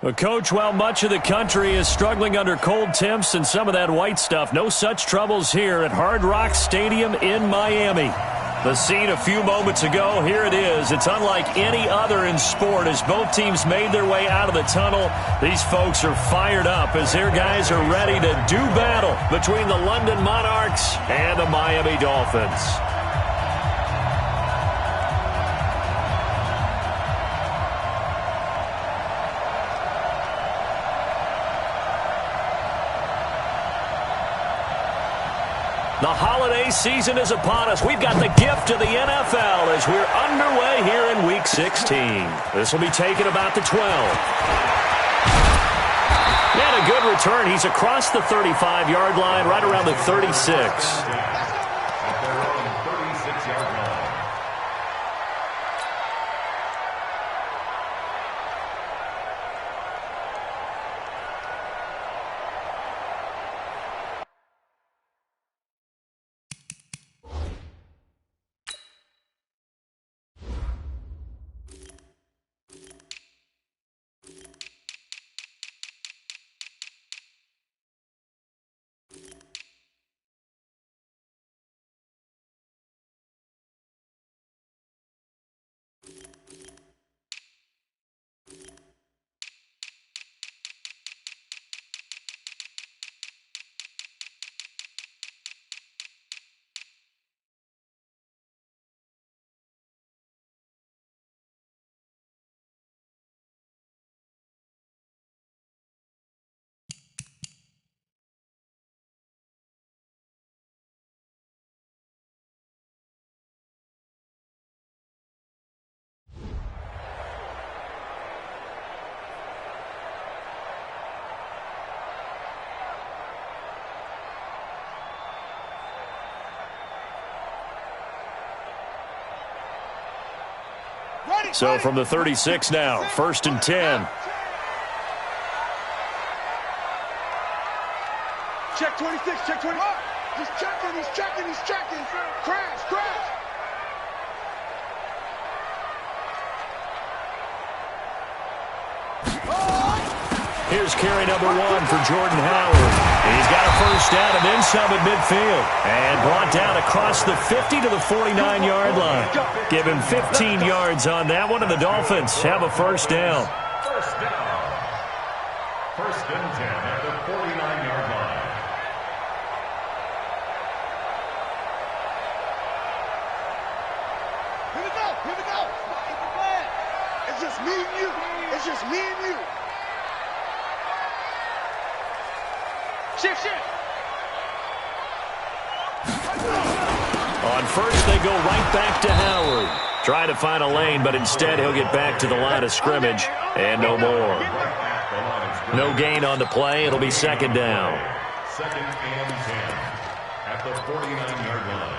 Well, Coach, while much of the country is struggling under cold temps and some of that white stuff, no such troubles here at Hard Rock Stadium in Miami. The scene a few moments ago, here it is. It's unlike any other in sport as both teams made their way out of the tunnel. These folks are fired up as their guys are ready to do battle between the London Monarchs and the Miami Dolphins. The holiday season is upon us. We've got the gift of the NFL as we're underway here in Week 16. This will be taken about the 12. And a good return. He's across the 35-yard line, right around the 36. So from the 36 now, 1st and 10. Check 26, check 20. He's checking. Crash. Here's carry number 1 for Jordan Howard. He's got a first down and then some at midfield. And brought down across the 50 to the 49-yard line. Give him 15 yards on that one, and the Dolphins have a first down. First down. 1st and 10 at the 49-yard line. Here we go. It's just me and you. Shift. On first, they go right back to Howard. Try to find a lane, but instead he'll get back to the line of scrimmage and no more. No gain on the play. It'll be 2nd down. 2nd and 10 at the 49-yard line.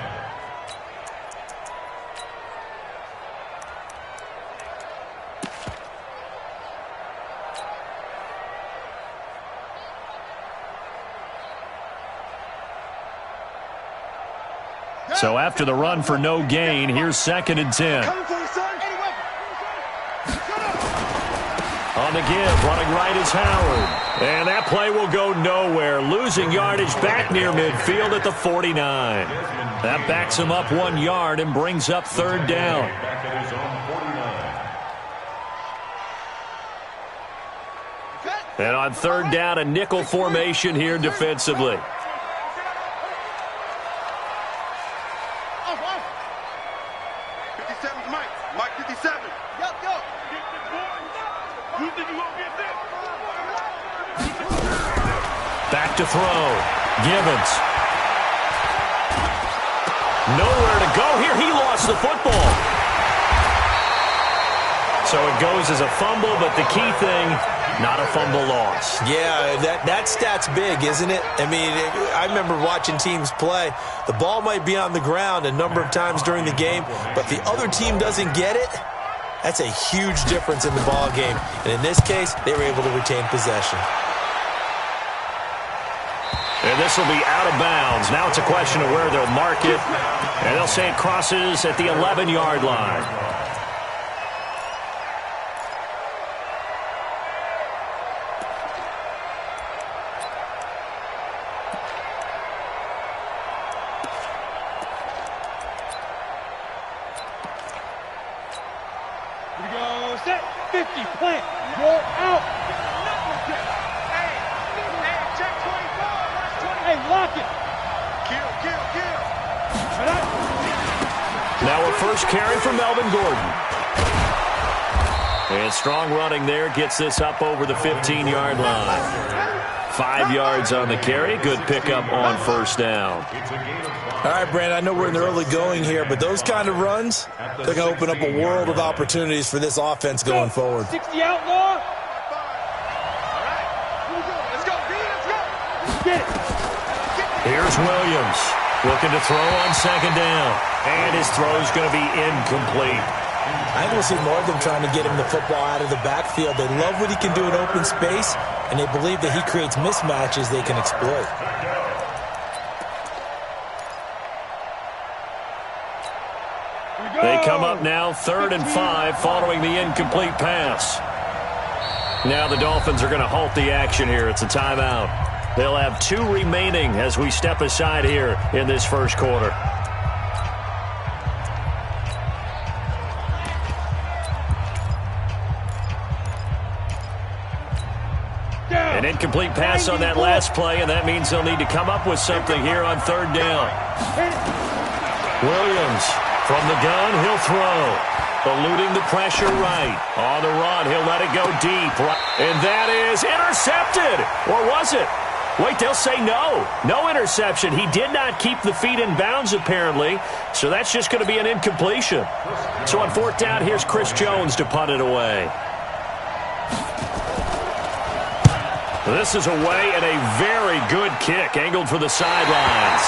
So after the run for no gain, here's 2nd and 10. On the give, running right is Howard. And that play will go nowhere. Losing yardage back near midfield at the 49. That backs him up 1 yard and brings up 3rd down. And on 3rd down, a nickel formation here defensively. Mike 57. Yo. Back to throw. Gibbons. Nowhere to go here. He lost the football. So it goes as a fumble, but the key thing, not a fumble loss. Yeah, that stat's big, isn't it? I mean, I remember watching teams play. The ball might be on the ground a number of times during the game, but the other team doesn't get it. That's a huge difference in the ball game. And in this case, they were able to retain possession. And this will be out of bounds. Now it's a question of where they'll mark it. And they'll say it crosses at the 11-yard line. Empty, plant, roll out. Check 24. Hey, lock it. Kill. Now a first carry for Melvin Gordon. And strong running there gets this up over the 15-yard line. 5 yards on the carry. Good pickup on first down. All right, Brandon, I know we're in the early going here, but those kind of runs, they're going to open up a world of opportunities for this offense going forward. 60 outlaw. Let's go. Get it. Here's Williams looking to throw on second down. And his throw's going to be incomplete. I think we'll see more of them trying to get him the football out of the backfield. They love what he can do in open space, and they believe that he creates mismatches they can exploit. They come up now 3rd and 5 following the incomplete pass. Now the Dolphins are going to halt the action here. It's a timeout. They'll have 2 remaining as we step aside here in this first quarter. An incomplete pass on that last play, and that means they'll need to come up with something here on 3rd down. Williams from the gun, he'll throw. Eluding the pressure right. On the run, he'll let it go deep. And that is intercepted. Or was it? Wait, they'll say no. No interception. He did not keep the feet in bounds, apparently. So that's just going to be an incompletion. So on 4th down, here's Chris Jones to punt it away. This is away and a very good kick, angled for the sidelines.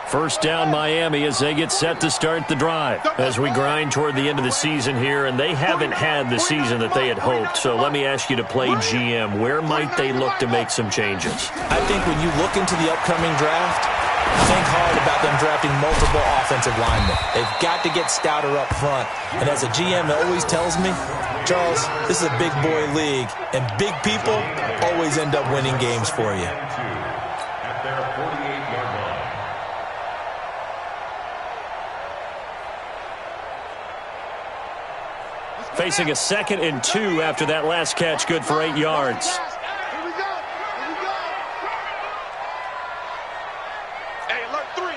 First down Miami as they get set to start the drive. As we grind toward the end of the season here, and they haven't had the season that they had hoped. So let me ask you to play GM. Where might they look to make some changes? I think when you look into the upcoming draft, think hard about them drafting multiple offensive linemen. They've got to get stouter up front. And as a GM that always tells me, Charles, this is a big boy league, and big people always end up winning games for you. At their 48-yard line. Facing a 2nd and 2 after that last catch, good for 8 yards. Here we go. Hey, alert 3.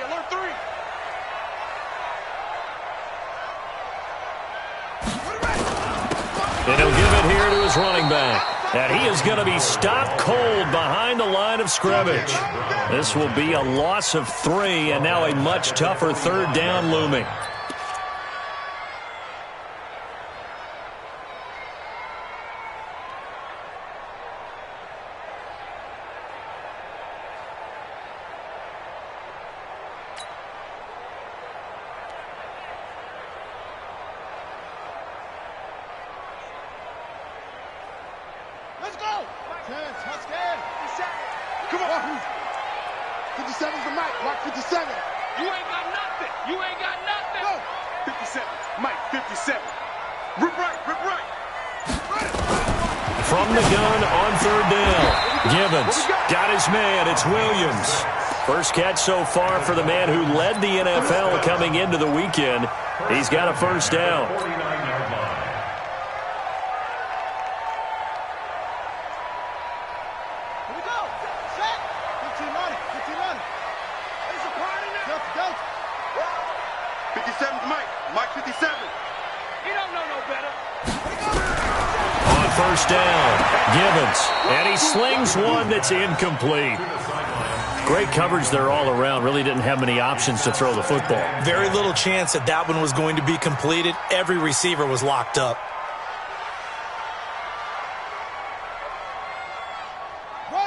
And he'll give it here to his running back. And he is going to be stopped cold behind the line of scrimmage. This will be a loss of 3, and now a much tougher 3rd down looming. Let's go. 10, touchdown. 57. Come on. 57's the mic. Mark 57. You ain't got nothing. Go. 57. Mike, 57. Rip right. From the gun on 3rd down. Gibbons got his man. It's Williams. First catch so far for the man who led the NFL coming into the weekend. He's got a first down. 49-yard line. Here we go. Set. 15 on it. It's a party now. Go. 57's Mike, 57. He don't know no better. On first down, Gibbons. And he slings one that's incomplete. Great coverage there all around. Really didn't have many options to throw the football. Very little chance that that one was going to be completed. Every receiver was locked up.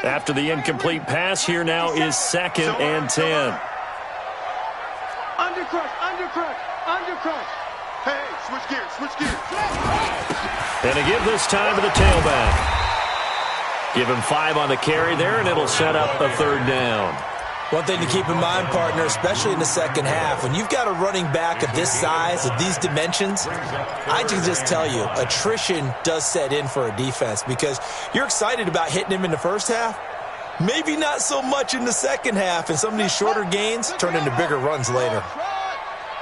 After the incomplete pass, here now is 2nd and 10. Undercrush. Hey, switch gears. And to give this time to the tailback. Give him 5 on the carry there, and it'll set up a 3rd down. One thing to keep in mind, partner, especially in the second half, when you've got a running back of this size, of these dimensions, I can just tell you, attrition does set in for a defense because you're excited about hitting him in the first half. Maybe not so much in the second half, and some of these shorter gains turn into bigger runs later.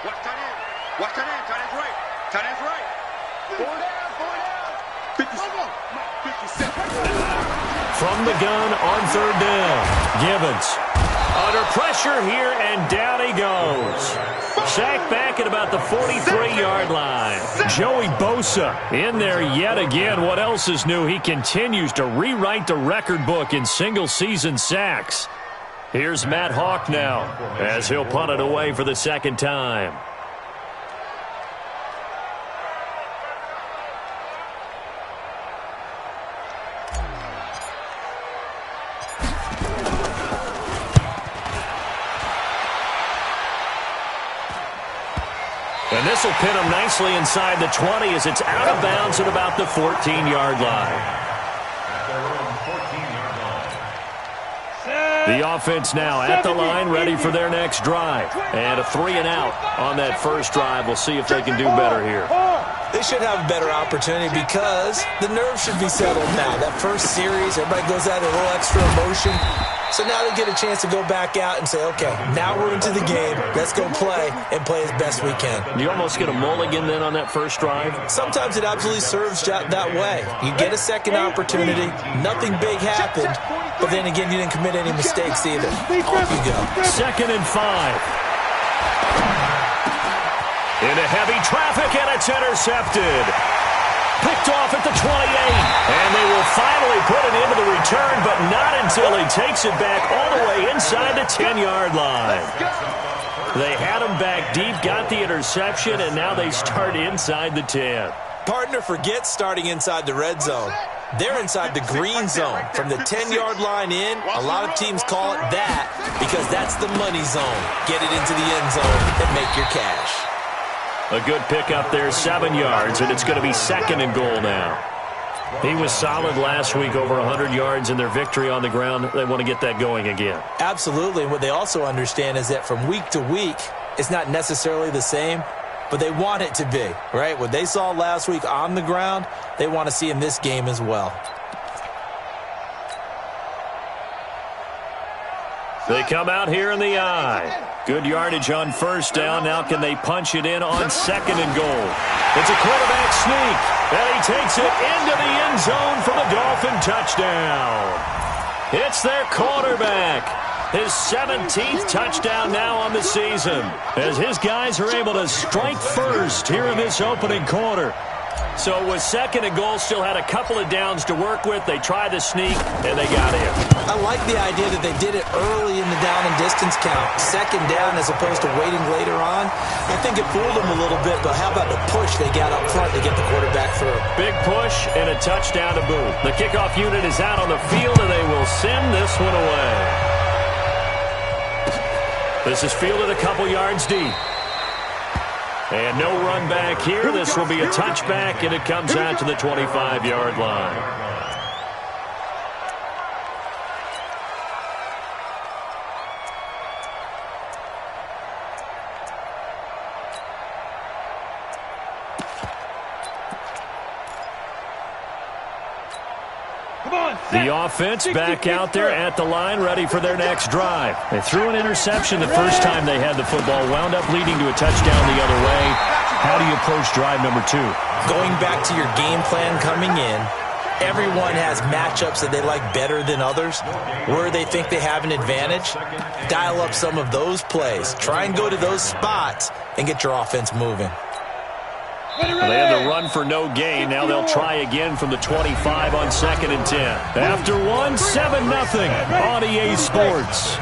Watch tight end. Watch tight end. Tight end's right. Tight end's right. 57. From the gun on third down. Gibbons under pressure here, and down he goes. Sacked back at about the 43-yard line. Joey Bosa in there yet again. What else is new? He continues to rewrite the record book in single-season sacks. Here's Matt Hawk now as he'll punt it away for the second time. And this will pin him nicely inside the 20 as it's out of bounds at about the 14-yard line. The offense now at the line, ready for their next drive. And a 3-and-out on that first drive. We'll see if they can do better here. They should have a better opportunity because the nerves should be settled now. That first series, everybody goes out with a little extra emotion. So now they get a chance to go back out and say, okay, now we're into the game. Let's go play and play as best we can. Do you almost get a mulligan then on that first drive? Sometimes it absolutely serves that way. You get a second opportunity. Nothing big happened. But then again, you didn't commit any mistakes either. Off you go. 2nd and 5. Into heavy traffic, and it's intercepted. Picked off at the 28. And they will finally put it into the return, but not until he takes it back all the way inside the 10-yard line. They had him back deep, got the interception, and now they start inside the 10. Partner, forget starting inside the red zone. They're inside the green zone. From the 10-yard line in, a lot of teams call it that because that's the money zone. Get it into the end zone and make your cash. A good pickup there, 7 yards, and it's going to be 2nd and goal now. He was solid last week, over 100 yards in their victory on the ground. They want to get that going again. Absolutely, and what they also understand is that from week to week, it's not necessarily the same, but they want it to be, right? What they saw last week on the ground, they want to see in this game as well. They come out here in the eye. Good yardage on first down. Now can they punch it in on 2nd and goal? It's a quarterback sneak, and he takes it into the end zone for the Dolphin touchdown. It's their quarterback. His 17th touchdown now on the season as his guys are able to strike first here in this opening quarter. So with 2nd and goal, still had a couple of downs to work with. They tried the sneak, and they got in. I like the idea that they did it early in the down and distance count. 2nd down as opposed to waiting later on. I think it fooled them a little bit, but how about the push they got up front to get the quarterback through? Big push and a touchdown to boot. The kickoff unit is out on the field, and they will send this one away. This is fielded a couple yards deep. And no run back here. This will be a touchback, and it comes out to the 25-yard line. The offense back out there at the line, ready for their next drive. They threw an interception the first time they had the football, wound up leading to a touchdown the other way. How do you approach drive number 2? Going back to your game plan coming in, everyone has matchups that they like better than others. Where they think they have an advantage, dial up some of those plays. Try and go to those spots and get your offense moving. Well, they had to run for no gain. Now they'll try again from the 25 on 2nd and 10. After 1, 7-0 on EA Sports.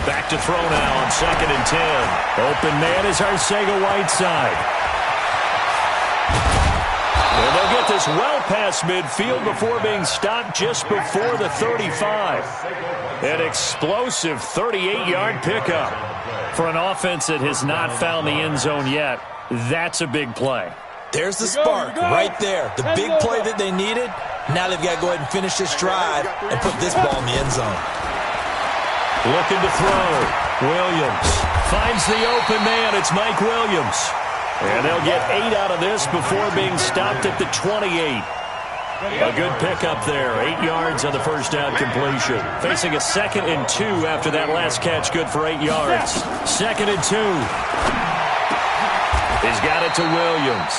Back to throw now on 2nd and 10. Open man is Arcega-Whiteside. And they'll get this well past midfield before being stopped just before the 35. An explosive 38-yard pickup. For an offense that has not found the end zone yet, that's a big play. There's the spark right there. The big play that they needed, Now they've got to go ahead and finish this drive and put this ball in the end zone. Looking to throw. Williams finds the open man. It's Mike Williams. And they'll get 8 out of this before being stopped at the 28. A good pickup there. 8 yards on the first down completion. Facing a 2nd and 2 after that last catch. Good for 8 yards. 2nd and 2. He's got it to Williams.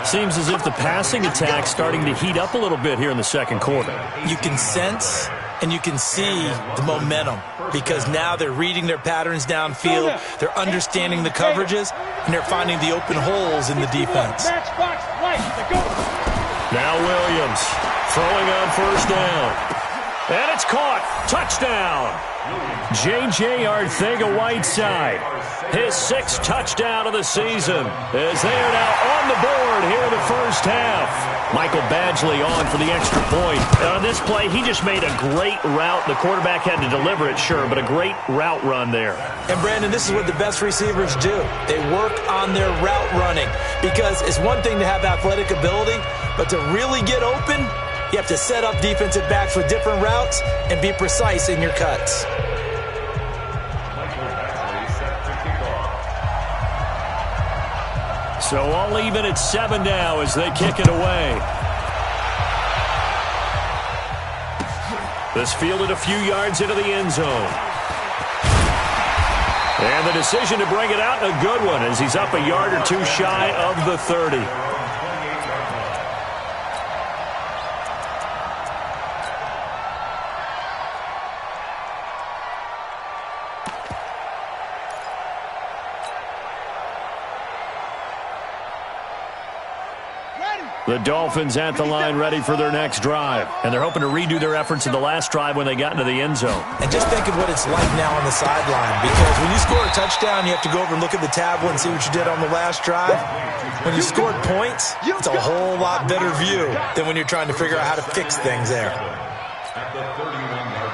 Seems as if the passing attack's starting to heat up a little bit here in the second quarter. You can sense and you can see the momentum because now they're reading their patterns downfield, they're understanding the coverages, and they're finding the open holes in the defense. Now Williams throwing on first down. And it's caught. Touchdown. J.J. Arcega-Whiteside. His 6th touchdown of the season as they are now on the board here in the first half. Michael Badgley on for the extra point. On this play, he just made a great route. The quarterback had to deliver it, sure, but a great route run there. And, Brandon, this is what the best receivers do. They work on their route running because it's one thing to have athletic ability, but to really get open, you have to set up defensive backs with different routes and be precise in your cuts. So all even at 7 now as they kick it away. This fielded a few yards into the end zone. And the decision to bring it out, a good one, as he's up a yard or 2 shy of the 30. The Dolphins at the line ready for their next drive. And they're hoping to redo their efforts in the last drive when they got into the end zone. And just think of what it's like now on the sideline. Because when you score a touchdown, you have to go over and look at the tablet and see what you did on the last drive. When you scored points, it's a whole lot better view than when you're trying to figure out how to fix things there. At the 31-yard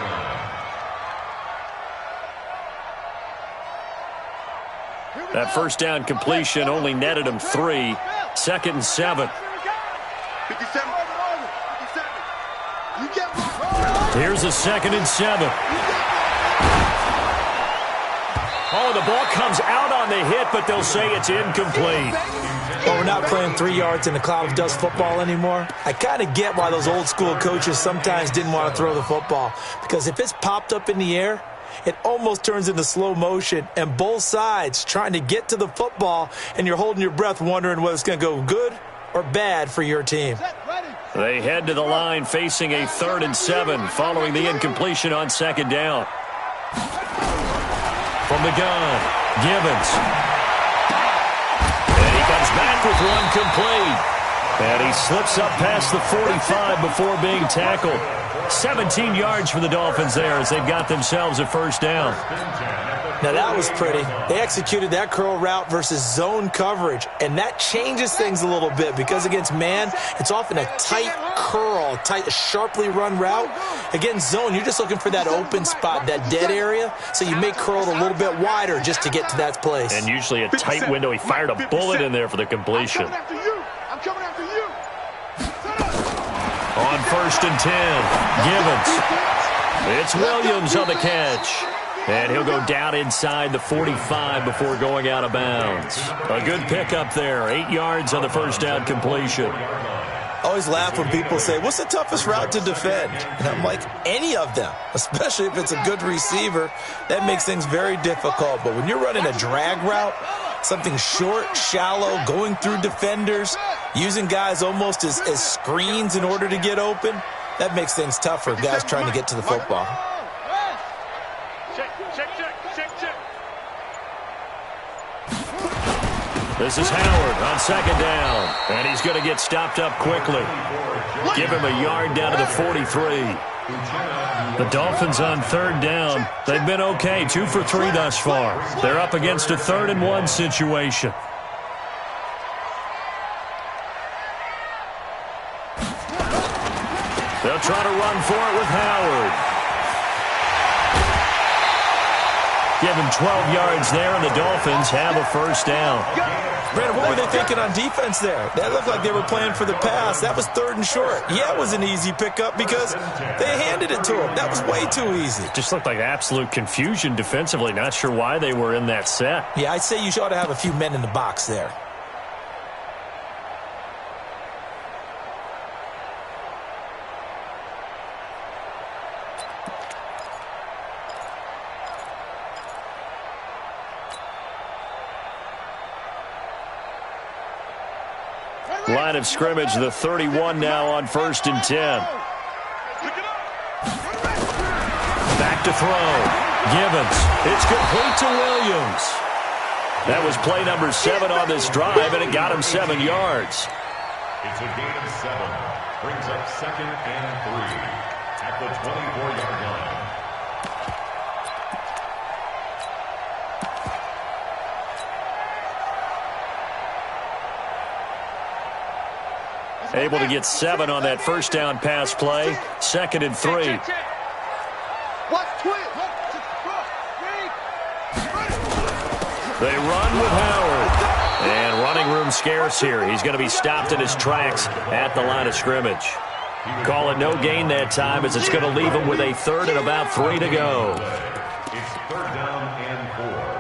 line. That first down completion only netted him 3. 2nd and 7. 57. Here's a 2nd and 7. Oh, the ball comes out on the hit, but they'll say it's incomplete. Well, we're not playing 3 yards in a cloud of dust football anymore. I kind of get why those old school coaches sometimes didn't want to throw the football. Because if it's popped up in the air, it almost turns into slow motion, and both sides trying to get to the football, and you're holding your breath wondering whether it's going to go good or bad for your team. They head to the line facing a 3rd and 7 following the incompletion on 2nd down. From the gun, Gibbons. And he comes back with one complete. And he slips up past the 45 before being tackled. 17 yards for the Dolphins there as they've got themselves a first down. Now, that was pretty. They executed that curl route versus zone coverage, and that changes things a little bit because against man, it's often a tight curl, tight, sharply run route. Against zone, you're just looking for that open spot, that dead area, so you may curl it a little bit wider just to get to that place. And usually a tight window. He fired a bullet in there for the completion. I'm coming after you. On 1st and 10, Gibbons. It's Williams on the catch. And he'll go down inside the 45 before going out of bounds. A good pickup there. 8 yards on the first down completion. I always laugh when people say, what's the toughest route to defend? And I'm like, any of them, especially if it's a good receiver. That makes things very difficult. But when you're running a drag route, something short, shallow, going through defenders, using guys almost as screens in order to get open, that makes things tough for guys trying to get to the football. This is Howard on 2nd down, and he's going to get stopped up quickly. Give him a yard down to the 43. The Dolphins on 3rd down. They've been okay, 2 for 3 thus far. They're up against a 3rd and 1 situation. They'll try to run for it with Howard. Give him 12 yards there, and the Dolphins have a first down. Brandon, what were they thinking on defense there? That looked like they were playing for the pass. That was 3rd and short. Yeah, it was an easy pickup because they handed it to him. That was way too easy. Just looked like absolute confusion defensively. Not sure why they were in that set. Yeah, I'd say you ought to have a few men in the box there. Line of scrimmage, the 31 now on 1st and 10. Back to throw. Gibbons. It's complete to Williams. That was play number 7 on this drive, and it got him 7 yards. It's a gain of 7. Brings up 2nd and 3 at the 24-yard line. Able to get 7 on that first down pass play. 2nd and 3. They run with Howard. And running room scarce here. He's going to be stopped in his tracks at the line of scrimmage. Call it no gain that time as it's going to leave him with a 3rd and about 3 to go. It's 3rd down and 4.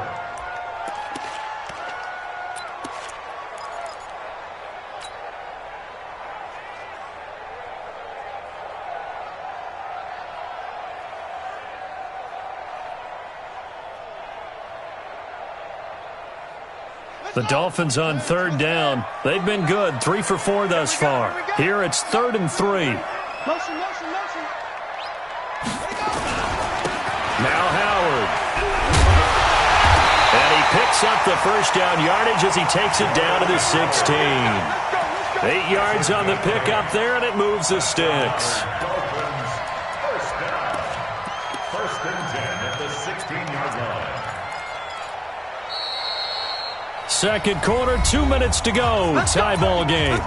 The Dolphins on 3rd down. They've been good, 3 for 4 thus far. Here it's 3rd and 3. Now Howard. And he picks up the first down yardage as he takes it down to the 16. 8 yards on the pickup there, and it moves the sticks. Dolphins, first down. 1st and 10 at the 16-yard line. Second quarter, 2 minutes to go. Tie ball game.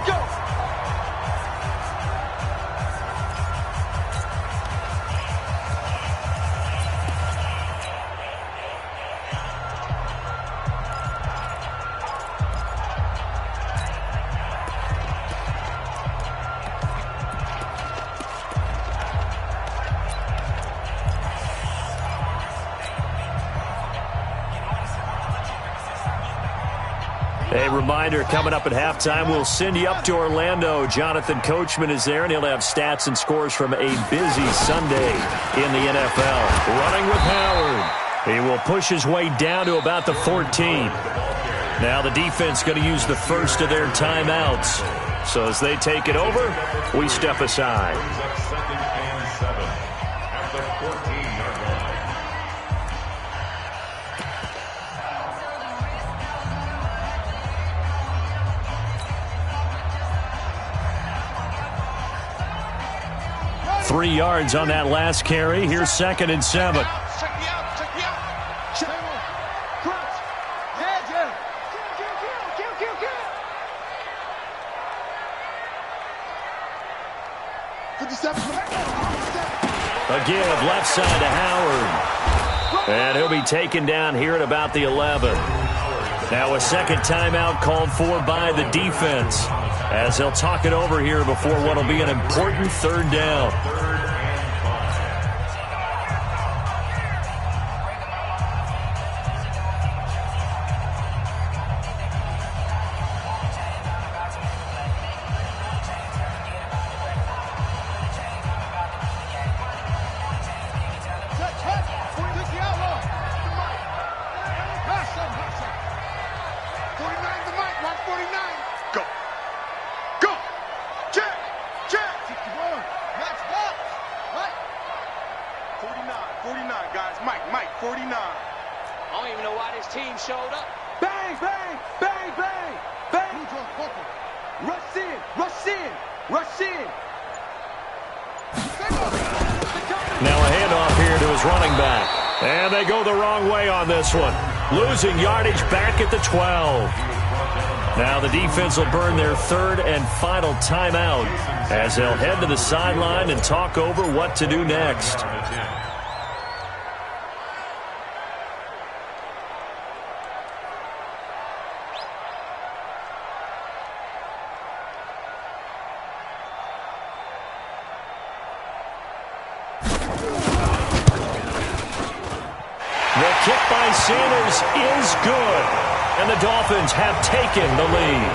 A reminder, coming up at halftime, we'll send you up to Orlando. Jonathan Coachman is there, and he'll have stats and scores from a busy Sunday in the NFL. Running with Howard. He will push his way down to about the 14. Now the defense going to use the first of their timeouts. So as they take it over, we step aside. 2nd and 7 at the 14-yard line. 3 yards on that last carry. Here's 2nd and 7. Check me out. Check. Crunch. Yeah. Kill. 57. A give left side to Howard. And he'll be taken down here at about the 11. Now a second timeout called for by the defense, as they'll talk it over here before what will be an important 3rd down. 49, guys. Mike, 49. I don't even know why this team showed up. Bang, bang, bang, bang, bang. Rush in, rush in, rush in. Now a handoff here to his running back. And they go the wrong way on this one. Losing yardage back at the 12. Now the defense will burn their 3rd and final timeout as they'll head to the sideline and talk over what to do next. Sanders is good. And the Dolphins have taken the lead.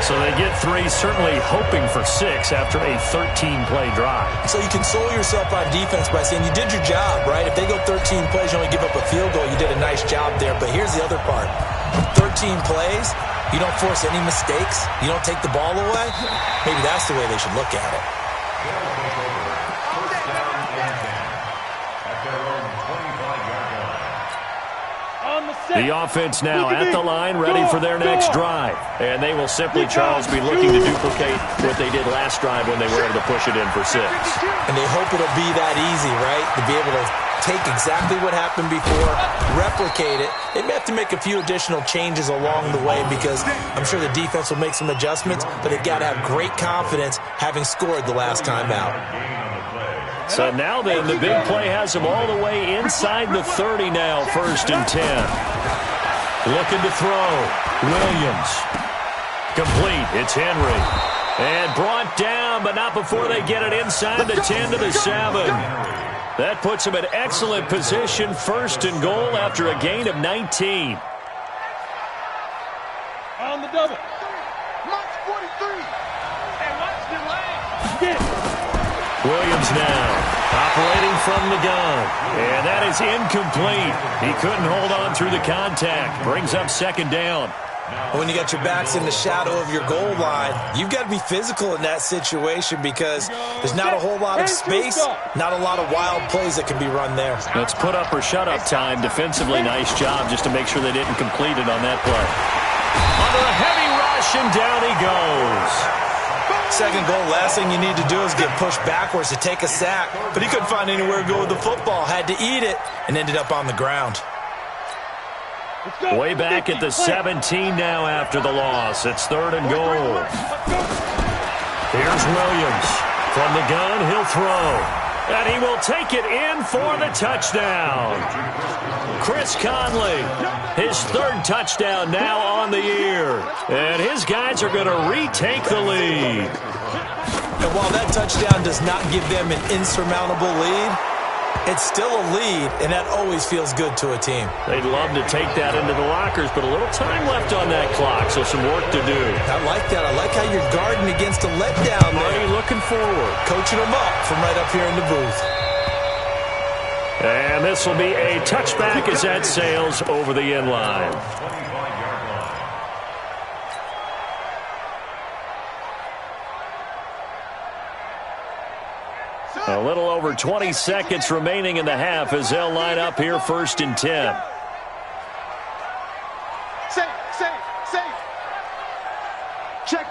So they get 3, certainly hoping for 6 after a 13-play drive. So you console yourself on defense by saying you did your job, right? If they go 13 plays, you only give up a field goal, you did a nice job there. But here's the other part. 13 plays, you don't force any mistakes, you don't take the ball away. Maybe that's the way they should look at it. The offense now at the line, ready for their next drive. And they will simply, Charles, be looking to duplicate what they did last drive when they were able to push it in for 6. And they hope it'll be that easy, right? To be able to take exactly what happened before, replicate it. They may have to make a few additional changes along the way because I'm sure the defense will make some adjustments, but they've got to have great confidence having scored the last time out. So now then, the big play has them all the way inside the 30 now, 1st and 10. Looking to throw. Williams. Complete. It's Henry. And brought down, but not before they get it inside the 10 to the 7. That puts them in excellent position, 1st and goal after a gain of 19. On the double. Mark 43. And watch the line. Williams now operating from the gun. And that is incomplete. He couldn't hold on through the contact. Brings up 2nd down. When you got your backs in the shadow of your goal line, you've got to be physical in that situation because there's not a whole lot of space, not a lot of wild plays that can be run there. It's put up or shut up time. Defensively, nice job just to make sure they didn't complete it on that play. Under a heavy rush, and down he goes. 2nd goal, last thing you need to do is get pushed backwards to take a sack. But he couldn't find anywhere to go with the football, had to eat it, and ended up on the ground. Way back at the 17 now after the loss. It's 3rd and goal. Here's Williams. From the gun, he'll throw. And he will take it in for the touchdown. Chris Conley, his 3rd touchdown now on the year. And his guys are going to retake the lead. And while that touchdown does not give them an insurmountable lead, it's still a lead, and that always feels good to a team. They'd love to take that into the lockers, but a little time left on that clock, so some work to do. I like that. I like how you're guarding against a letdown there. Are you looking forward? Coaching them up from right up here in the booth. And this will be a touchback as that sails over the end line. A little over 20 seconds remaining in the half as they'll line up here 1st and 10. Safe. Check.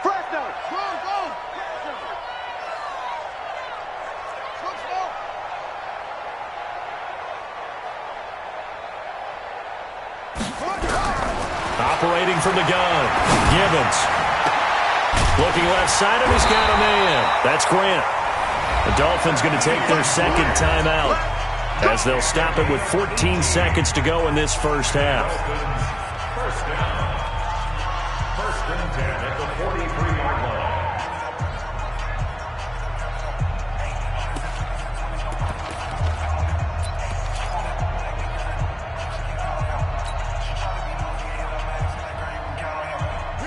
Fresno. Go. Operating from the gun. Gibbons. Looking left side, and he's got a man. That's Grant. The Dolphins going to take their 2nd timeout as they'll stop it with 14 seconds to go in this 1st half. 1st and 10 at the 43-yard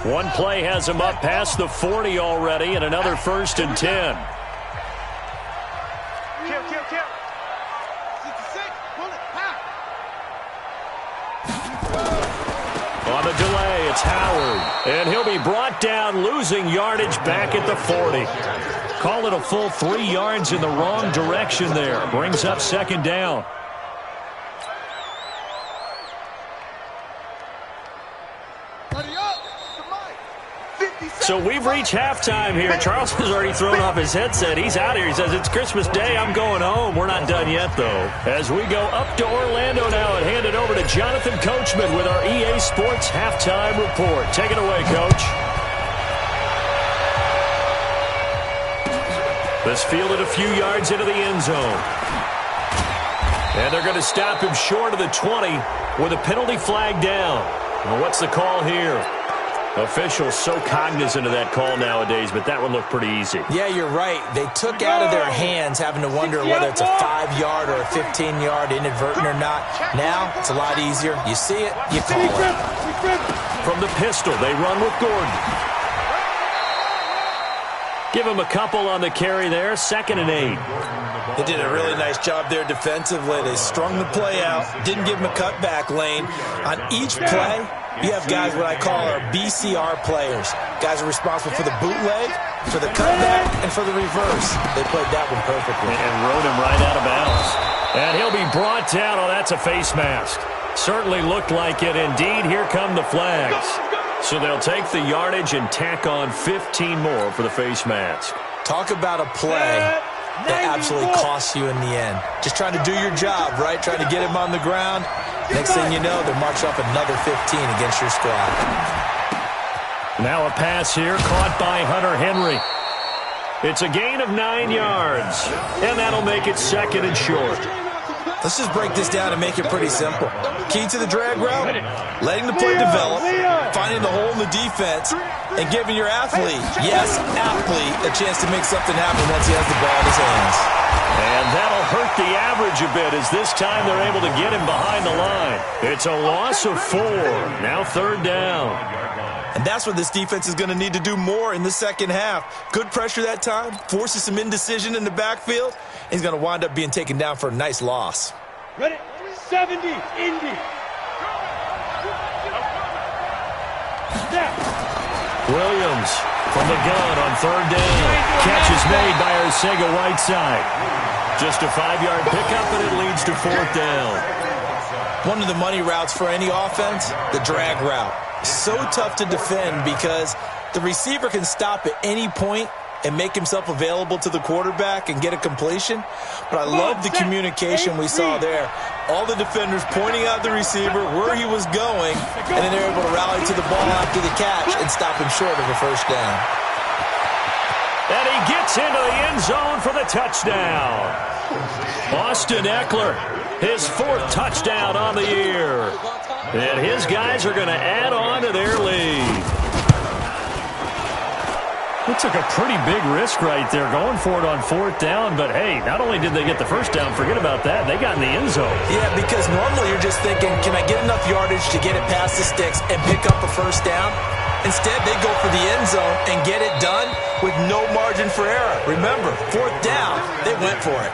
line. One play has him up past the 40 already, and another 1st and 10. On the delay, it's Howard. And he'll be brought down, losing yardage back at the 40. Call it a full 3 yards in the wrong direction there. Brings up 2nd down. So we've reached halftime here. Charles has already thrown off his headset. He's out here. He says, it's Christmas Day. I'm going home. We're not done yet, though. As we go up to Orlando now and hand it over to Jonathan Coachman with our EA Sports Halftime Report. Take it away, Coach. This fielded a few yards into the end zone. And they're going to stop him short of the 20 with a penalty flag down. And what's the call here? Officials so cognizant of that call nowadays, but that one looked pretty easy. Yeah, you're right. They took out of their hands having to wonder whether it's a 5-yard or a 15-yard inadvertent or not. Now, it's a lot easier. You see it, you call it. From the pistol, they run with Gordon. Give him a couple on the carry there, 2nd and 8. They did a really nice job there defensively. They strung the play out, didn't give him a cutback lane. On each play, you have guys what I call our BCR players. Guys are responsible for the bootleg, for the cutback, and for the reverse. They played that one perfectly. And rode him right out of bounds. And he'll be brought down. Oh, that's a face mask. Certainly looked like it. Indeed, here come the flags. So they'll take the yardage and tack on 15 more for the face mask. Talk about a play that absolutely costs you in the end. Just trying to do your job, right? Trying to get him on the ground. Next thing you know, they'll march off another 15 against your squad. Now a pass here caught by Hunter Henry. It's a gain of 9 yards, and that'll make it 2nd and short. Let's just break this down and make it pretty simple. Key to the drag route, letting the play develop, finding the hole in the defense, and giving your athlete, yes, athlete, a chance to make something happen once he has the ball in his hands. And that'll hurt the average a bit as this time they're able to get him behind the line. It's a loss of 4. Now 3rd down. And that's what this defense is going to need to do more in the second half. Good pressure that time, forces some indecision in the backfield. He's going to wind up being taken down for a nice loss. Ready? 70, Indy. Williams from the gun on 3rd down. Catch is made by Arcega-Whiteside. Just a 5-yard pickup, and it leads to 4th down. One of the money routes for any offense, the drag route. So tough to defend because the receiver can stop at any point and make himself available to the quarterback and get a completion. But I love the communication we saw there. All the defenders pointing out the receiver, where he was going, and then they're able to rally to the ball after the catch and stop him short of a 1st down. And he gets into the end zone for the touchdown. Austin Eckler, his 4th touchdown on the year. And his guys are going to add on to their lead. He took a pretty big risk right there going for it on 4th down. But, hey, not only did they get the 1st down, forget about that, they got in the end zone. Yeah, because normally you're just thinking, can I get enough yardage to get it past the sticks and pick up a 1st down? Instead, they go for the end zone and get it done with no margin for error. Remember, 4th down, they went for it.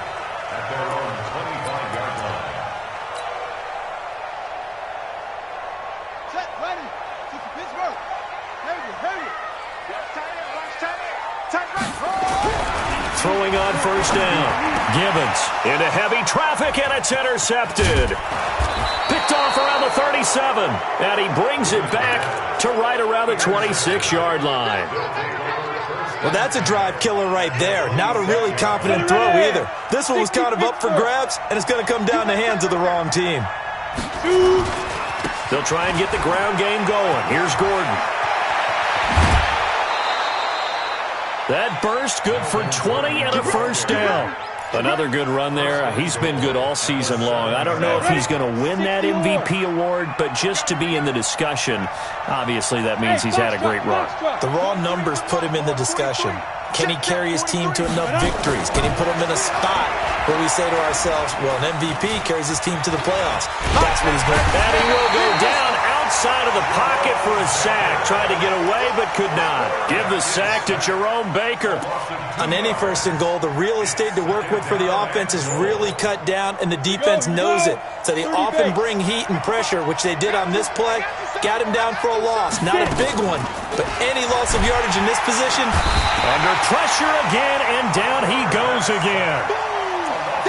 Throwing on 1st down. Gibbons into heavy traffic, and it's intercepted. Picked off around the 37, and he brings it back to right around the 26-yard line. Well, that's a drive killer right there. Not a really confident throw either. This one was kind of up for grabs, and it's going to come down the hands of the wrong team. They'll try and get the ground game going. Here's Gordon. That burst good for 20 and a 1st down. Another good run there. He's been good all season long. I don't know if he's going to win that MVP award, but just to be in the discussion, obviously that means he's had a great run. The raw numbers put him in the discussion. Can he carry his team to enough victories? Can he put them in a spot where we say to ourselves, well, an MVP carries his team to the playoffs? That's what he's going to do. And he will go down outside of the pocket for a sack. Tried to get away, but could not. Give the sack to Jerome Baker. On any 1st and goal, the real estate to work with for the offense is really cut down, and the defense knows it. So they often bring heat and pressure, which they did on this play. Got him down for a loss. Not a big one, but any loss of yardage in this position. Under pressure again, and down he goes again.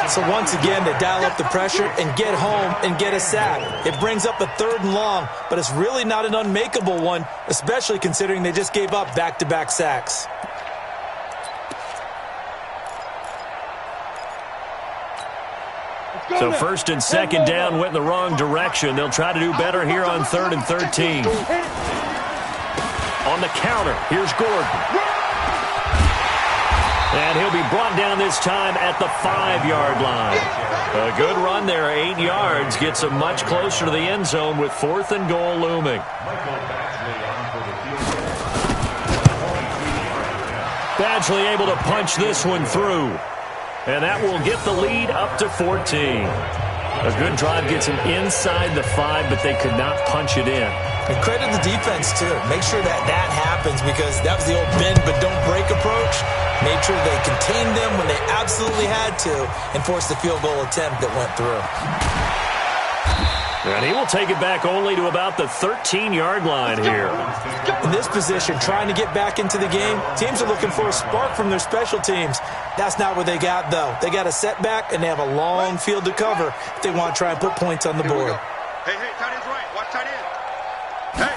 So once again, they dial up the pressure and get home and get a sack. It brings up a 3rd and long, but it's really not an unmakeable one, especially considering they just gave up back-to-back sacks. So 1st and 2nd down went in the wrong direction. They'll try to do better here on 3rd and 13. On the counter, here's Gordon. And he'll be brought down this time at the 5-yard line. A good run there, 8 yards. Gets him much closer to the end zone with 4th and goal looming. Badgley able to punch this one through. And that will get the lead up to 14. A good drive gets him inside the 5, but they could not punch it in. And credit the defense, too. Make sure that happens, because that was the old bend but don't break approach. Made sure they contained them when they absolutely had to and forced the field goal attempt that went through. And he will take it back only to about the 13-yard line here. In this position, trying to get back into the game, teams are looking for a spark from their special teams. That's not what they got, though. They got a setback, and they have a long field to cover if they want to try and put points on the board. Hey, tight end's right. Watch tight end. Hey.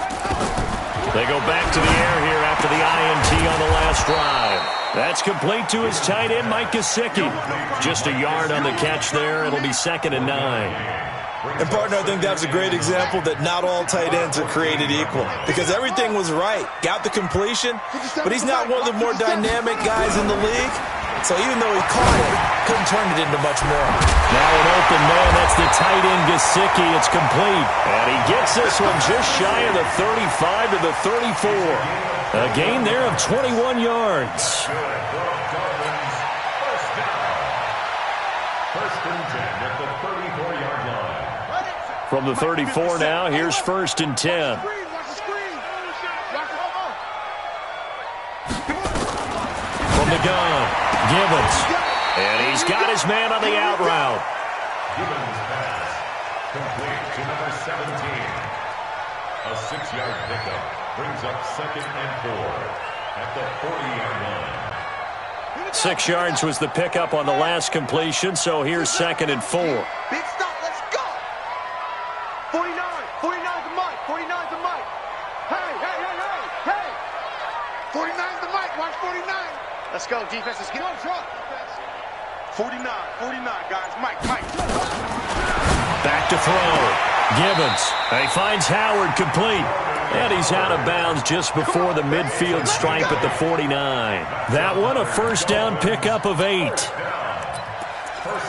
They go back to the air here after the INT on the last drive. That's complete to his tight end, Mike Gesicki. Just a yard on the catch there. It'll be 2nd and 9. And, partner, I think that's a great example that not all tight ends are created equal, because everything was right. Got the completion, but he's not one of the more dynamic guys in the league. So even though he caught it, couldn't turn it into much more. Now an open man. That's the tight end, Gesicki. It's complete. And he gets this one just shy of the 35 to the 34. A gain there of 21 yards. First and 10 at the 34-yard line. From the 34 now, here's 1st and 10. From the gun, Gibbons. And he's got his man on the out route. Gibbons pass. Complete to number 17. A 6-yard pickup brings up 2nd and 4 at the 40-yard line. 6 yards was the pickup on the last completion, so here's 2nd and 4. Big stop. Let's go. 49. 49's the Mike. 49's the Mike. Hey. 49's the mic. Watch 49. Let's go, defense. Let's get on truck. 49, guys. Mike. Back to throw. Gibbons. And he finds Howard complete. And he's out of bounds just before the midfield stripe at the 49. That one, a first down pickup of 8. First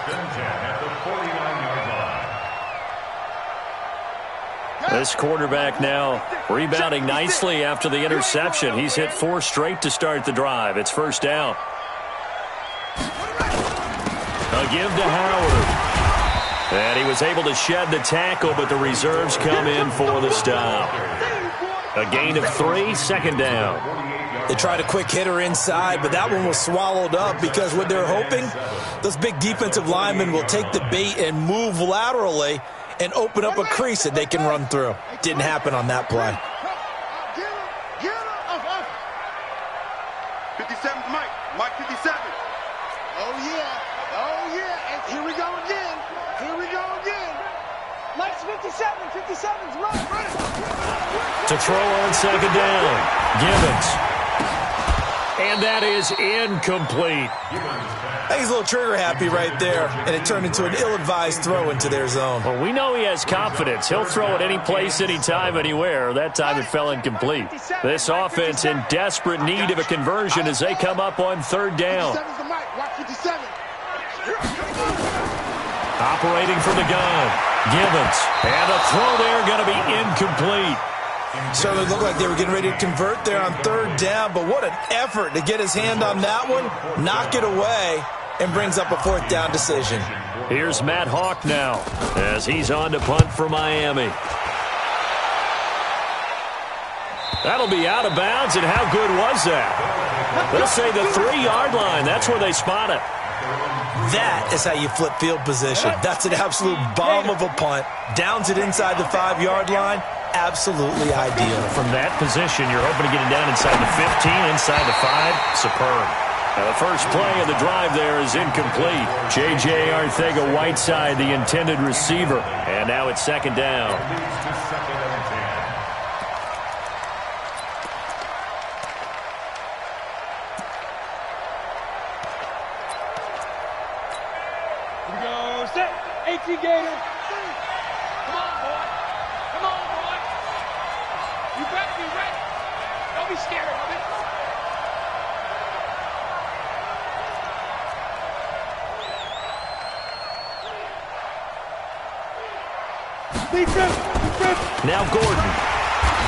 and 10 at the 49-yard line. This quarterback now rebounding nicely after the interception. He's hit 4 straight to start the drive. It's first down. A give to Howard. And he was able to shed the tackle, but the reserves come in for the stop. A gain of 3, 2nd down. They tried a quick hitter inside, but that one was swallowed up because what they're hoping, those big defensive linemen will take the bait and move laterally and open up a crease that they can run through. Didn't happen on that play. Get him. 57's Mike. Mike 57. Oh, yeah. And here we go again. Mike's 57. 57's Mike. To throw on 2nd down. Gibbons. And that is incomplete. I think he's a little trigger happy right there, and it turned into an ill-advised throw into their zone. Well, we know he has confidence. He'll throw it any place, anytime, anywhere. That time it fell incomplete. This offense in desperate need of a conversion as they come up on 3rd down. 57's the mic. Watch 57. Operating from the gun. Gibbons. And the throw there going to be incomplete. Certainly looked like they were getting ready to convert there on 3rd down, but what an effort to get his hand on that one, knock it away, and brings up a 4th down decision. Here's Matt Hawk now as he's on to punt for Miami. That'll be out of bounds, and how good was that? They'll say the 3-yard line. That's where they spot it. That is how you flip field position. That's an absolute bomb of a punt. Downs it inside the 5-yard line. Absolutely ideal. From that position, you're hoping to get it down inside the 15, inside the 5. Superb. Now the first play of the drive there is incomplete. J.J. Arcega-Whiteside, the intended receiver. And now it's 2nd down. Here we go. Set. 18 Gator. Come on, boy. You better be ready. Don't be scared of it. Defense. Now Gordon.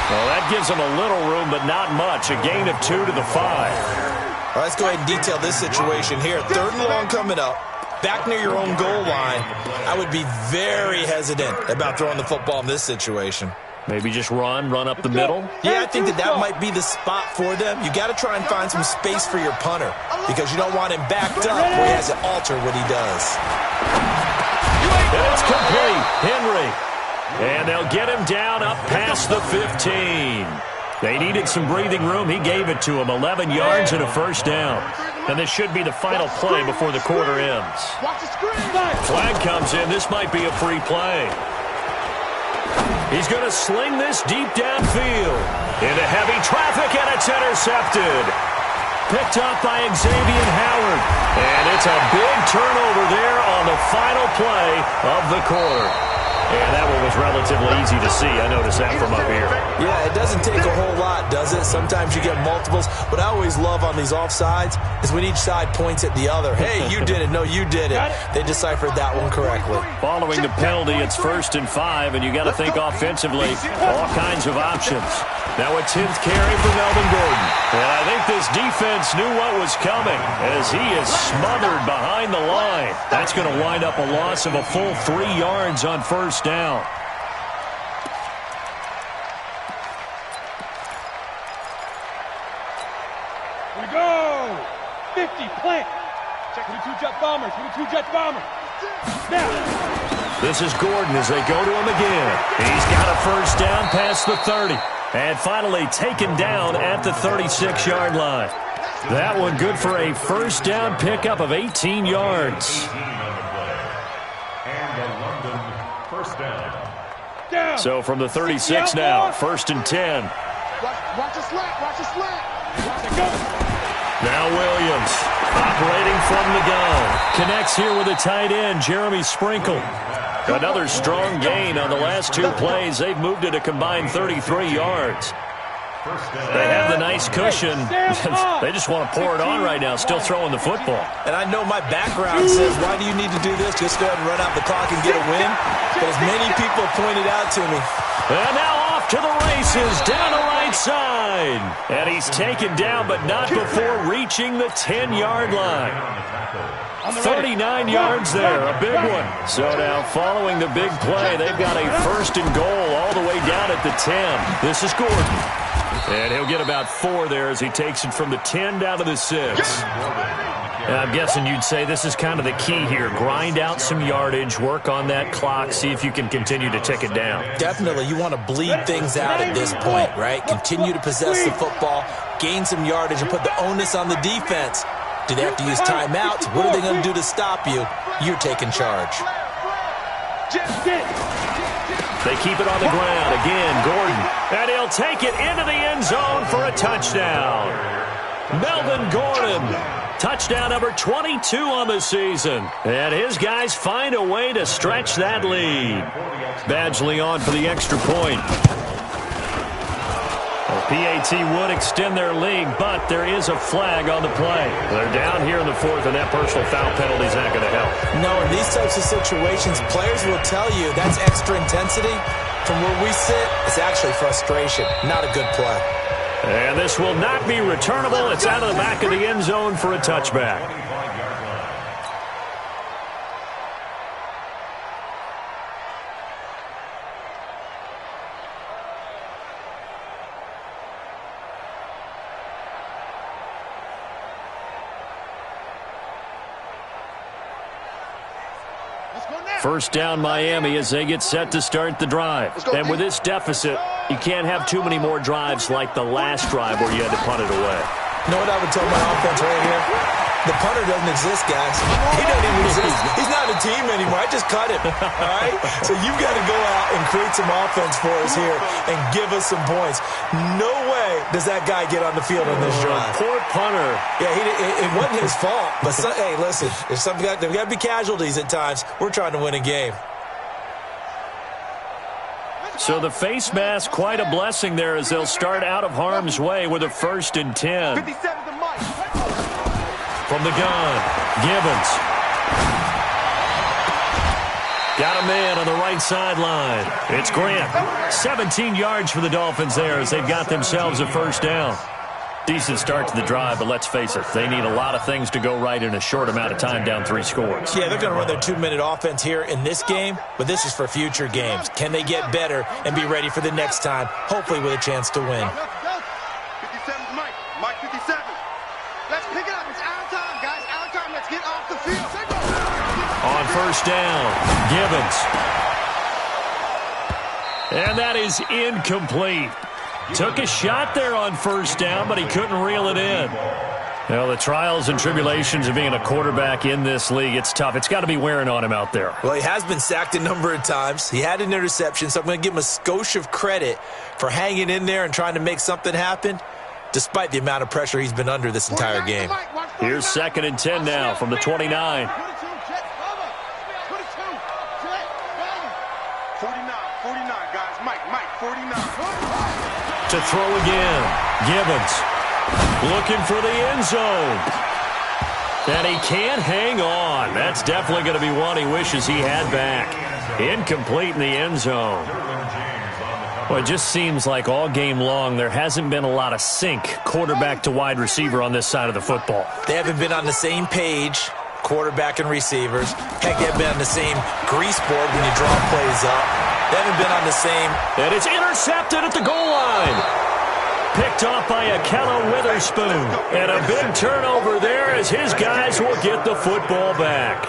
Well, that gives him a little room, but not much. A gain of 2 to the 5. Well, let's go ahead and detail this situation here. 3rd and long coming up. Back near your own goal line. I would be very hesitant about throwing the football in this situation. Maybe just run up the middle? Yeah, I think that might be the spot for them. You got to try and find some space for your punter because you don't want him backed up where he has to alter what he does. And it's complete. Henry. And they'll get him down up past the 15. They needed some breathing room. He gave it to him. 11 yards and a first down. And this should be the final play before the quarter ends. Flag comes in. This might be a free play. He's going to sling this deep downfield. Into heavy traffic, and it's intercepted. Picked up by Xavier Howard. And it's a big turnover there on the final play of the quarter. And that one was relatively easy to see. I noticed that from up here. Yeah, it doesn't take a whole lot, does it? Sometimes you get multiples. What I always love on these offsides is when each side points at the other. Hey, you did it. No, you did it. They deciphered that one correctly. Following the penalty, it's 1st and 5, and you got to think offensively, all kinds of options. Now a 10th carry for Melvin Gordon. And I think this defense knew what was coming as he is smothered behind the line. That's going to wind up a loss of a full 3 yards on 1st down. Here we go. 50, plant. Check with the 2 jet bombers. With the 2 jet bombers. Now. This is Gordon as they go to him again. He's got a first down past the 30. And finally taken down at the 36-yard line. That one good for a first down pickup of 18 yards. 18 on the play. And the London first down. So from the 36 now, 1st and 10. Watch the slant. Watch the slant. Watch it go. Now Williams operating from the gun. Connects here with a tight end, Jeremy Sprinkle. Another strong gain on the last 2 plays. They've moved it a combined 33 yards. They have the nice cushion. They just want to pour it on right now, still throwing the football. And I know my background says, why do you need to do this? Just go ahead and run out the clock and get a win. But as many people pointed out to me. And now off to the races, down the right side. And he's taken down, but not before reaching the 10-yard line. 39 yards there, a big one. So now following the big play, they've got a 1st and goal all the way down at the 10. This is Gordon. And he'll get about 4 there as he takes it from the 10 down to the 6. And I'm guessing you'd say this is kind of the key here. Grind out some yardage, work on that clock, see if you can continue to tick it down. Definitely. You want to bleed things out at this point, right? Continue to possess the football, gain some yardage, and put the onus on the defense. Do they have to use timeouts? What are they going to do to stop you? You're taking charge. They keep it on the ground. Again, Gordon. And he'll take it into the end zone for a touchdown. Melvin Gordon. Touchdown number 22 on the season. And his guys find a way to stretch that lead. Badgley on for the extra point. PAT would extend their lead, but there is a flag on the play. They're down here in the 4th, and that personal foul penalty is not going to help. No, in these types of situations, players will tell you that's extra intensity. From where we sit, it's actually frustration. Not a good play. And this will not be returnable. It's out of the back of the end zone for a touchback. First down Miami as they get set to start the drive. And with this deficit, you can't have too many more drives like the last drive where you had to punt it away. You know what I would tell my offense right here? The punter doesn't exist, guys. He doesn't even exist. He's not a team anymore. I just cut him, all right? So you've got to go out and create some offense for us here and give us some points. No way does that guy get on the field on this drive. Poor punter. Yeah, it wasn't his fault. But, hey, listen, there's got to be casualties at times. We're trying to win a game. So the face mask, quite a blessing there as they'll start out of harm's way with a 1st and 10. 57 to Mike. From the gun, Gibbons. Got a man on the right sideline. It's Grant. 17 yards for the Dolphins there as they've got themselves a first down. Decent start to the drive, but let's face it, they need a lot of things to go right in a short amount of time down 3 scores. Yeah, they're going to run their 2-minute offense here in this game, but this is for future games. Can they get better and be ready for the next time, hopefully with a chance to win? 57's Mike. Mike 57. Let's pick it up. It's our time, guys. Our time. Let's get off the field. On first down, Gibbons. And that is incomplete. Took a shot there on first down, but he couldn't reel it in. Well, the trials and tribulations of being a quarterback in this league, it's tough. It's got to be wearing on him out there. Well, he has been sacked a number of times. He had an interception, so I'm going to give him a skosh of credit for hanging in there and trying to make something happen, despite the amount of pressure he's been under this entire game. Here's 2nd and 10 now from the 29. 49, guys. Mike, 49. To throw again, Gibbons looking for the end zone. And he can't hang on. That's definitely going to be one he wishes he had back. Incomplete in the end zone. Well, it just seems like all game long there hasn't been a lot of sync quarterback to wide receiver on this side of the football. They haven't been on the same page, quarterback and receivers. Heck, they haven't been on the same grease board when you draw plays up. They haven't been on the same. And it's intercepted at the goal line. Picked off by Akello Witherspoon. And a big turnover there as his guys will get the football back.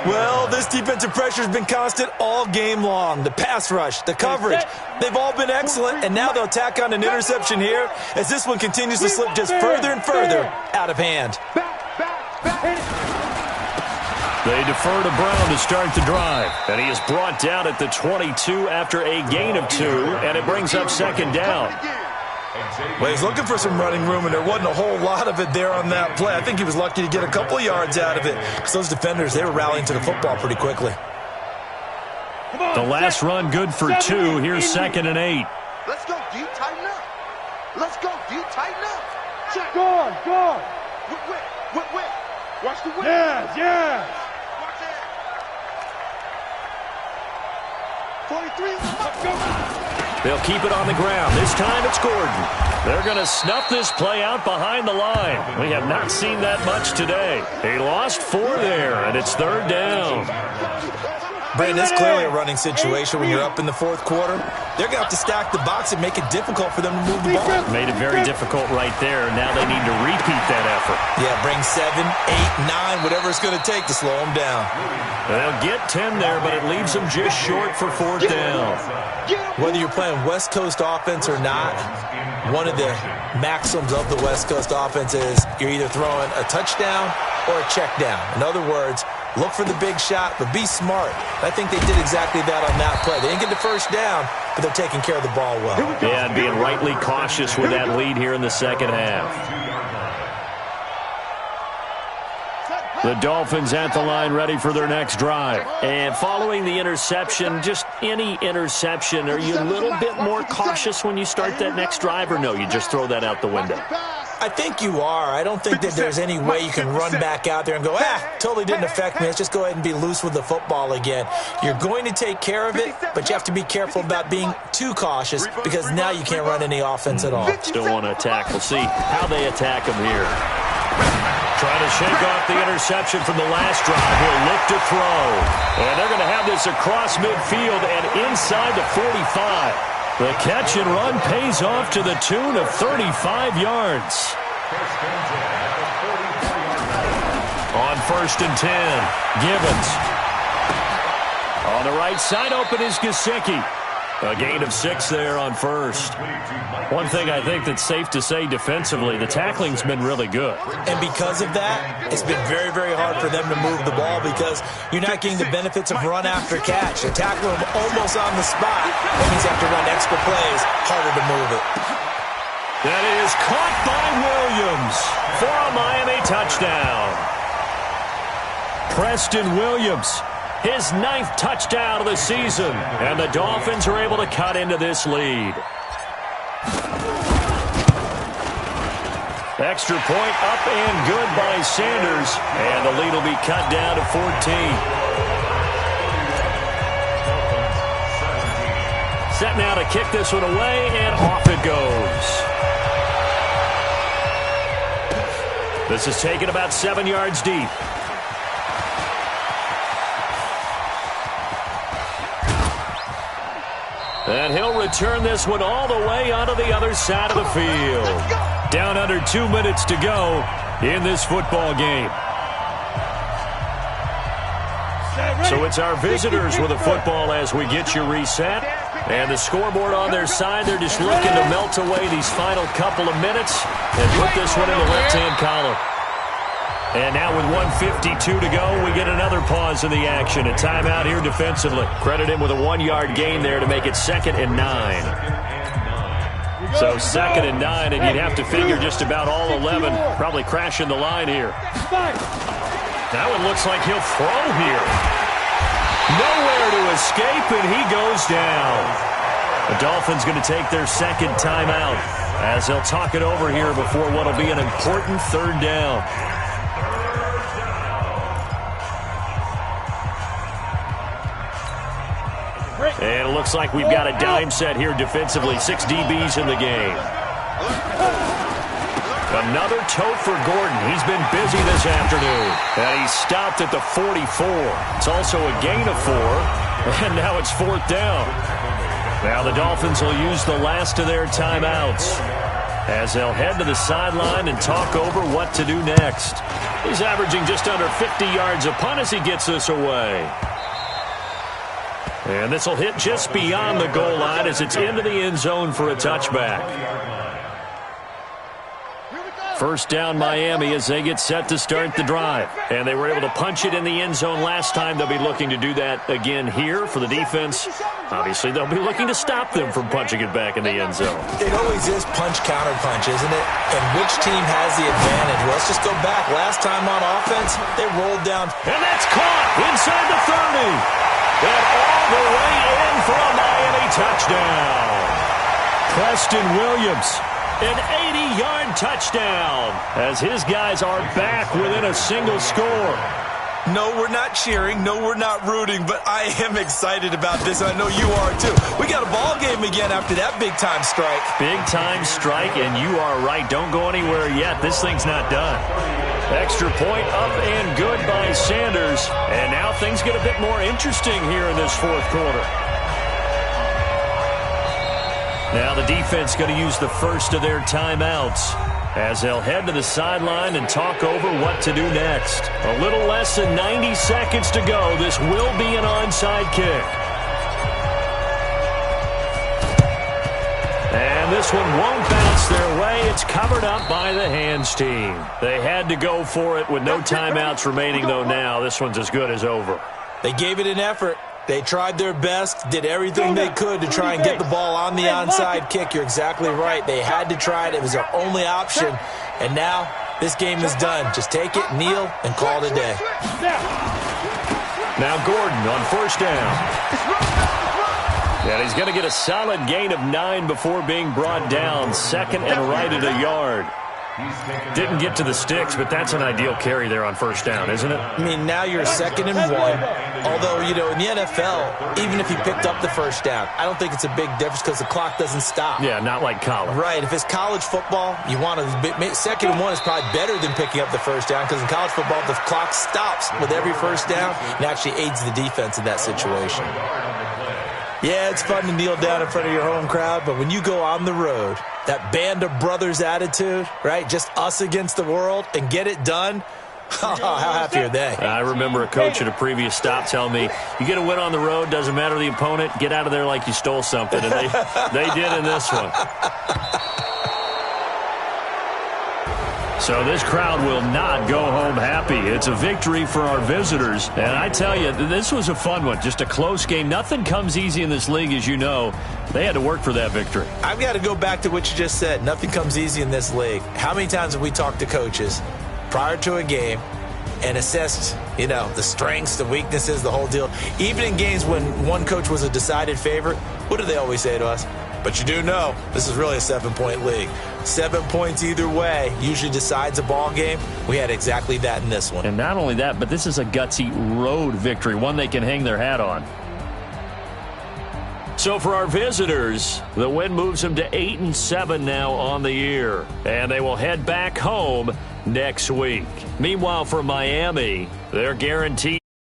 Well, this defensive pressure has been constant all game long. The pass rush, the coverage, they've all been excellent. And now they'll tack on an interception here as this one continues to slip just further and further out of hand. They defer to Brown to start the drive. And he is brought down at the 22 after a gain of 2. And it brings up 2nd down. Well, he's looking for some running room, and there wasn't a whole lot of it there on that play. I think he was lucky to get a couple of yards out of it because those defenders, they were rallying to the football pretty quickly. The last run good for 2. Here's 2nd and 8. Let's go, D. Tighten up. Let's go, D. Tighten up. Check. Go. Whip. Watch the whip. Yeah. Watch it. 43. Let's go. They'll keep it on the ground. This time it's Gordon. They're going to snuff this play out behind the line. We have not seen that much today. He lost 4 there, and it's 3rd down. Brandon, it's clearly a running situation when you're up in the 4th quarter. They're going to have to stack the box and make it difficult for them to move the ball. Made it very difficult right there. Now they need to repeat that effort. Yeah, bring 7, 8, 9, whatever it's going to take to slow them down. They'll get 10 there, but it leaves them just short for 4th down. Whether you're playing West Coast offense or not, one of the maxims of the West Coast offense is you're either throwing a touchdown or a check down. In other words, look for the big shot, but be smart. I think they did exactly that on that play. They didn't get the first down, but they're taking care of the ball well. Yeah, and being rightly cautious with that lead here in the 2nd half. The Dolphins at the line ready for their next drive. And following the interception, just any interception, are you a little bit more cautious when you start that next drive, or no, you just throw that out the window? I think you are. I don't think that there's any way you can run back out there and go, totally didn't affect me. Let's just go ahead and be loose with the football again. You're going to take care of it, but you have to be careful about being too cautious because now you can't run any offense at all. Still want to attack. We'll see how they attack him here. Trying to shake off the interception from the last drive. He'll look to throw. And they're going to have this across midfield and inside the 45. The catch and run pays off to the tune of 35 yards. On 1st and 10, Gibbons. On the right side, open is Gesicki. A gain of 6 there on 1st. One thing I think that's safe to say defensively, the tackling's been really good. And because of that, it's been very, very hard for them to move the ball because you're not getting the benefits of run after catch. They're tackling them almost on the spot. That means you have to run extra plays, harder to move it. That is caught by Williams for a Miami touchdown. Preston Williams, his 9th touchdown of the season, and the Dolphins are able to cut into this lead. Extra point up and good by Sanders, and the lead will be cut down to 14. Set now to kick this one away, and off it goes. This is taken about 7 yards deep. And he'll return this one all the way onto the other side of the field. Down under 2 minutes to go in this football game. So it's our visitors with a football as we get you reset. And the scoreboard on their side, they're just looking to melt away these final couple of minutes and put this one in the left-hand column. And now with 1:52 to go, we get another pause in the action. A timeout here defensively. Credit him with a 1-yard gain there to make it 2nd and 9. So 2nd and 9, and you'd have to figure just about all 11 probably crashing the line here. That one looks like he'll throw here. Nowhere to escape, and he goes down. The Dolphins going to take their 2nd timeout as they'll talk it over here before what will be an important 3rd down. And it looks like we've got a dime set here defensively. 6 DBs in the game. Another tote for Gordon. He's been busy this afternoon. And he's stopped at the 44. It's also a gain of 4. And now it's 4th down. Now the Dolphins will use the last of their timeouts as they'll head to the sideline and talk over what to do next. He's averaging just under 50 yards a punt as he gets this away. And this will hit just beyond the goal line as it's into the end zone for a touchback. 1st down Miami as they get set to start the drive. And they were able to punch it in the end zone last time. They'll be looking to do that again here for the defense. Obviously, they'll be looking to stop them from punching it back in the end zone. It always is punch-counter-punch, isn't it? And which team has the advantage? Well, let's just go back. Last time on offense, they rolled down. And that's caught inside the 30. And all the way in for a Miami touchdown. Preston Williams, an 80-yard touchdown as his guys are back within a single score. No, we're not cheering. No, we're not rooting, but I am excited about this. I know you are, too. We got a ball game again after that big-time strike. Big-time strike, and you are right. Don't go anywhere yet. This thing's not done. Extra point up and good by Sanders. And now things get a bit more interesting here in this 4th quarter. Now the defense going to use the first of their timeouts as they'll head to the sideline and talk over what to do next. A little less than 90 seconds to go. This will be an onside kick. And this one won't bounce their way. It's covered up by the hands team. They had to go for it with no timeouts remaining, though now. This one's as good as over. They gave it an effort. They tried their best, did everything they could to try and get the ball on the onside kick. You're exactly right. They had to try it. It was their only option. And now this game is done. Just take it, kneel, and call it a day. Now Gordon on 1st down. And he's going to get a solid gain of 9 before being brought down. 2nd and right at a yard. Didn't get to the sticks, but that's an ideal carry there on 1st down, isn't it? I mean, now you're 2nd and 1. Although, you know, in the NFL, even if he picked up the 1st down, I don't think it's a big difference because the clock doesn't stop. Yeah, not like college. Right. If it's college football, you want to 2nd and 1 is probably better than picking up the 1st down because in college football, the clock stops with every 1st down and actually aids the defense in that situation. Yeah, it's fun to kneel down in front of your home crowd, but when you go on the road, that band of brothers attitude, right, just us against the world, and get it done, how happy are they? I remember a coach at a previous stop telling me, you get a win on the road, doesn't matter the opponent, get out of there like you stole something, and they did in this one. So this crowd will not go home happy. It's a victory for our visitors. And I tell you, this was a fun one. Just a close game. Nothing comes easy in this league, as you know. They had to work for that victory. I've got to go back to what you just said. Nothing comes easy in this league. How many times have we talked to coaches prior to a game and assessed, you know, the strengths, the weaknesses, the whole deal? Even in games when one coach was a decided favorite, what do they always say to us? But you do know this is really a 7-point league. 7 points either way usually decides a ball game. We had exactly that in this one. And not only that, but this is a gutsy road victory, one they can hang their hat on. So for our visitors, the win moves them to 8-7 now on the year. And they will head back home next week. Meanwhile, for Miami, they're guaranteed